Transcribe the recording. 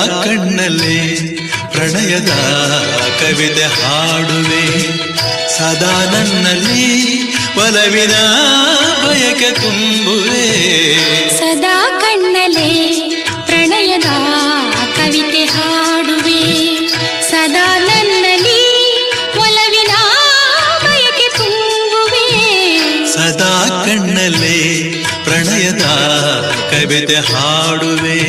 ಕಣ್ಣಲ್ಲೇ ಪ್ರಣಯದ ಕವಿತೆ ಹಾಡುವೆ, ಸದಾ ನನ್ನಲ್ಲಿ ಒಲವಿನ ಬಯಕೆ ತುಂಬುವೆ. ಸದಾ ಕಣ್ಣಲ್ಲೇ ಪ್ರಣಯದ ಕವಿತೆ ಹಾಡುವೆ, ಸದಾ ನನ್ನಲ್ಲಿ ಒಲವಿನ ಬಯಕೆ ತುಂಬುವೆ. ಸದಾ ಕಣ್ಣಲ್ಲೇ ಪ್ರಣಯದ ಕವಿತೆ ಹಾಡುವೆ.